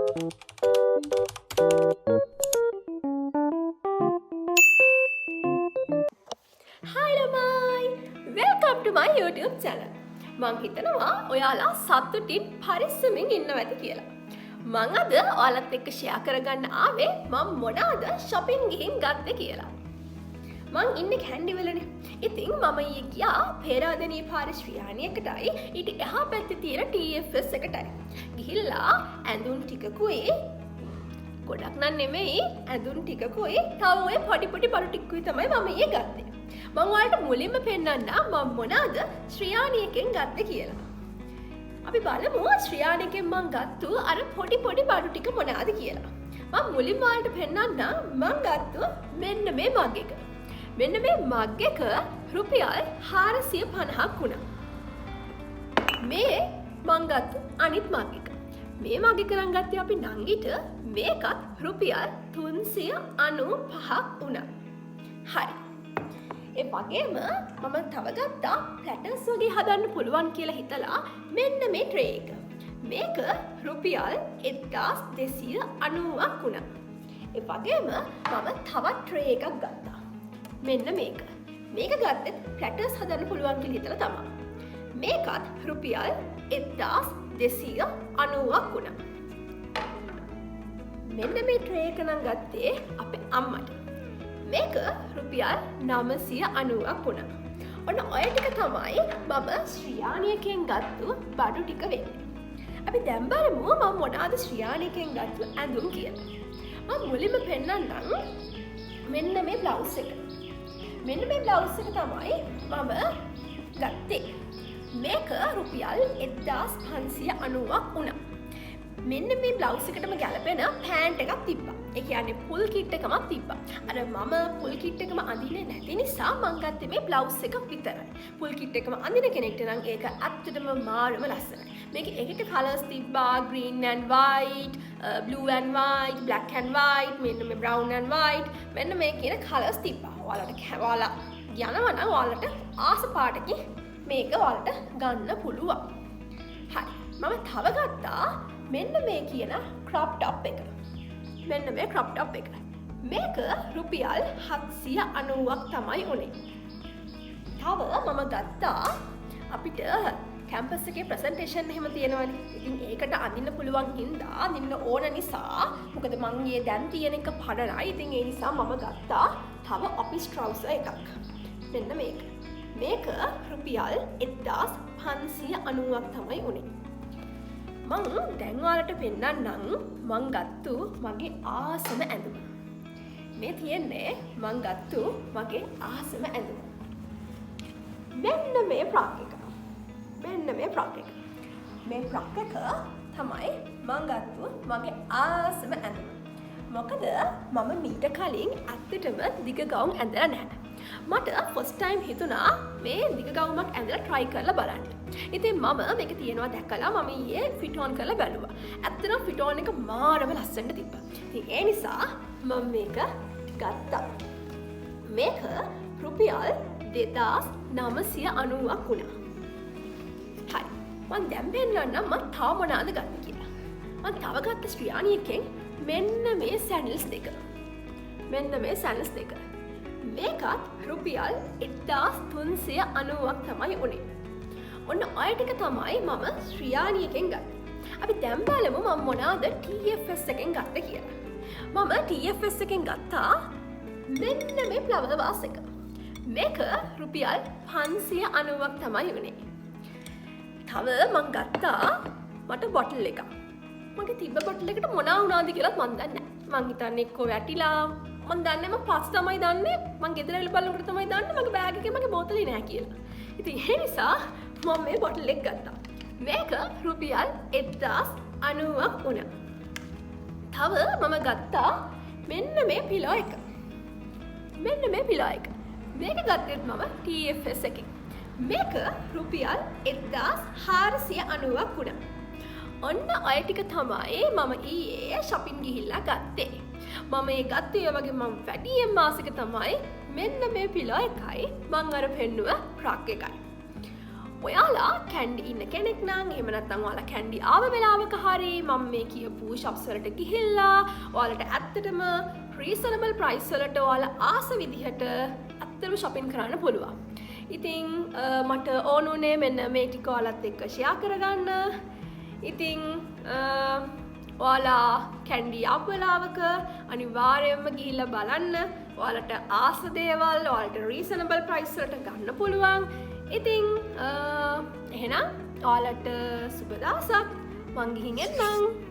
Hi ළමයි! Welcome to my YouTube channel. මං හිතනවා ඔයාලා සතුටින් පරිස්සමින් ඉන්නවා ඇති කියලා. මං අද ඔයාලත් එක්ක ෂෙයා කරගන්න ආවේ මම මොනවාද shopping ගිහින් ගත්තේ කියලා. මං ඉන්නේ කැන්ඩිවලනේ. ඉතින් මම ඊයේ ගියා පේරාදෙණිය පාරේ ශ්‍රියාණියකටයි ඊට එහා පැත්තේ තියෙන TFS එකටයි. ගිහිල්ලා ඇඳුම් ටිකකුයි ගොඩක් නම් නෙමෙයි ඇඳුම් ටිකකුයි තව ඔය පොඩි පොඩි බඩු ටිකකුයි තමයි මම ඊයේ ගත්තේ. මම ඔයාලට මුලින්ම පෙන්නන්න මම මොනවාද ශ්‍රියාණියකෙන් ගත්තේ කියලා. අපි බලමු ශ්‍රියාණියකෙන් මං ගත්තු අර පොඩි පොඩි බඩු ටික මොනවාද කියලා. මම මුලින්ම ඔයාලට පෙන්නන්න මං ගත්තු මෙන්න මේ මග් එක. මෙන්න මේ මග් එක රුපියල් 450ක් වුණා. මේ මං ගත්තු අනිත් මග් එක. මේ මග් එක නම් ගත්තේ අපි නංගිට මේකත් රුපියල් 395ක් වුණා. හරි. ඒ වගේම මම තව ගත්තා ප්ලැටර්ස් වගේ හදන්න පුළුවන් කියලා හිතලා මෙන්න මේ ට්‍රේ එක. මේක රුපියල් 1290ක් වුණා. ඒ වගේම මම තවත් ට්‍රේ එකක් ගත්තා. මෙන්න මේක. මේක ගත්තේ ප්ලැටර්ස් හදන්න පුළුවන් කියලා හිතලා තමයි. මේකත් රුපියල් 1290ක් වුණා. මෙන්න මේ ට්‍රේ එක නම් ගත්තේ අපේ අම්මට. මේක රුපියල් 990ක් වුණා. ඔන්න ඔය ටික තමයි මම ශ්‍රියාණියකෙන් ගත්තු බඩු ටික වෙන්නේ. අපි දැන් බලමු මම මොනවාද ශ්‍රියාණියකෙන් ගත්තු ඇඳුම් කියලා. මම මුලින්ම පෙන්නන්නම් මෙන්න මේ බ්ලවුස් එක. මෙන්න මේ බ්ලවුස් එක තමයි මම ගත්තේ. මේක රුපියල් 1590ක් වුණා. මෙන්න මේ බ්ලවුස් එකටම ගැලපෙන පෑන්ට් එකක් තිබ්බා. ඒ කියන්නේ ෆුල් කිට් එකක් තිබ්බා. අර මම ෆුල් කිට් එකම අඳින්නේ නැති නිසා මං ගත්තේ මේ බ්ලවුස් එක විතරයි. ෆුල් කිට් එකම අඳින කෙනෙක්ට නම් ඒක ඇත්තටම මාරම ලස්සනයි. මේකේ එකට කලර්ස් තිබ්බා green and white, blue and white, black and white, මෙන්න මේ brown and white. මෙන්න මේ කියන කලර්ස් තිබ්බා. ඔයාලට යනවා නම් ඔයාලට ආස පාටකින් මේක ඔයාලට ගන්න පුළුවන්. හරි. මම තව ගත්තා මෙන්න මේ කියන ක්‍රොප් টොප් එක. මෙන්න මේ ක්‍රොප් টොප් එක. මේක රුපියල් 790ක් තමයි උනේ. තව මම ගත්තා අපිට කැම්පස් එකේ ප්‍රසන්ටේෂන් එහෙම තියෙනවනේ. ඉතින් ඒකට අඳින්න පුළුවන් හින්දා අඳින්න ඕන නිසා මොකද මං ඊයේ දැන් තියෙන එක පඩනයි. ඉතින් ඒ නිසා මම ගත්තා තව ඔෆිස් ට්‍රවුසර් එකක්. මෙන්න මේක. මේක රුපියල් 1590ක් තමයි උනේ. මං දැන් ඔයාලට පෙන්නන්නම් මං ගත්තු මගේ ආසම ඇඳුම. මේ තියෙන්නේ මං ගත්තු මගේ ආසම ඇඳුම. මෙන්න මේ ෆ්‍රොක් එක. මෙන්න මේ ෆ්‍රොක් එක. මේ ෆ්‍රොක් එක තමයි මං ගත්තු මගේ ආසම ඇඳුම. මොකද මම මීට කලින් ඇත්තටම දිග ගවුම් ඇඳලා නැහැ. මට ෆස්ට් ටයිම් හිතුණා මේ දිග ගවුමක් ඇඳලා try කරලා බලන්න. ඉතින් මම මේක තියෙනවා දැක්කලා මම ඊයේ ෆිට ඔන් කරලා බැලුවා. ඇත්තටම ෆිට ඔන් එක මාරම ලස්සනට තිබ්බා. ඉතින් ඒ නිසා මම මේක ගත්තා. මේක රුපියල් 2990ක් වුණා. හරි. මම දැන් පෙන්නන්නම් මම තව මොනවාද ගත්තේ කියලා. මම තව ගත්ත ශ්‍රියාණියකෙන් මෙන්න මේ සැන්ඩල්ස් දෙක. මෙන්න මේ සැන්ඩල්ස් දෙක. මේකත් රුපියල් 1390ක් තමයි උනේ. ඔන්න ඔය ටික තමයි මම ශ්‍රියාණියකෙන් ගත්තේ. අපි දැන් බලමු මම මොනවාද TFS එකෙන් ගත්තේ කියලා. මම TFS එකෙන් ගත්තා මෙන්න මේ ෆ්ලවර් වාස් එක. මේක රුපියල් 590ක් තමයි උනේ. තව මම ගත්තා මට බොටල් එකක්. මගේ තිබ්බ බොටල් එකට මොනවා වුණාද කියලාත් මම දන්නේ නැහැ. මං හිතන්නේ එක්කෝ වැටිලා මම දන්නේ මම පස් තමයි දන්නේ මං ගෙදර ඇවිල්ලා බලනකොට තමයි දන්නේ මගේ බෑග් එකේ මගේ බෝතලේ නැහැ කියලා. ඉතින් ඒ නිසා මම මේ බොටල් එක ගත්තා. මේක රුපියල් 1090ක් වුණා. තව මම ගත්තා මෙන්න මේ පිලෝ එක. මෙන්න මේ පිලෝ එක. මේක ගත්තෙත් මම TFS එකෙන්. මේක රුපියල් 1490ක් වුණා. ඔන්න ඔය ටික තමයි මම ඊයේ shopping ගිහිල්ලා ගත්තේ. මම ඒ ගත්තේ වගේ මම වැඩියෙන් ආසක තමයි මෙන්න මේ පිලෝ එකයි මං අර පෙන්නුව ෆ්‍රොක් එකයි. ඔයාලා කැන්ඩි ඉන්න කෙනෙක් නම් එහෙම නැත්නම් ඔයාලා කැන්ඩි ආව වෙලාවක හරි මම මේ කියපු shops වලට ගිහිල්ලා ඔයාලට ඇත්තටම reasonable price වලට ඔයාලා ආස විදිහට ඇත්තටම shopping කරන්න පුළුවන්. ඉතින් මට ඕනුනේ මෙන්න මේ ටික ඔයාලත් එක්ක share කරගන්න. ඉතින් ඔයාලා කැන්ඩි ආව වෙලාවක අනිවාර්යයෙන්ම ගිහිල්ලා බලන්න. ඔයාලට ආස දේවල් ඔයාලට reasonable price වලට ගන්න පුළුවන්. ඉතින් එහෙනම් ඔයාලට සුබ දවසක්. මං ගිහින් එන්නම්.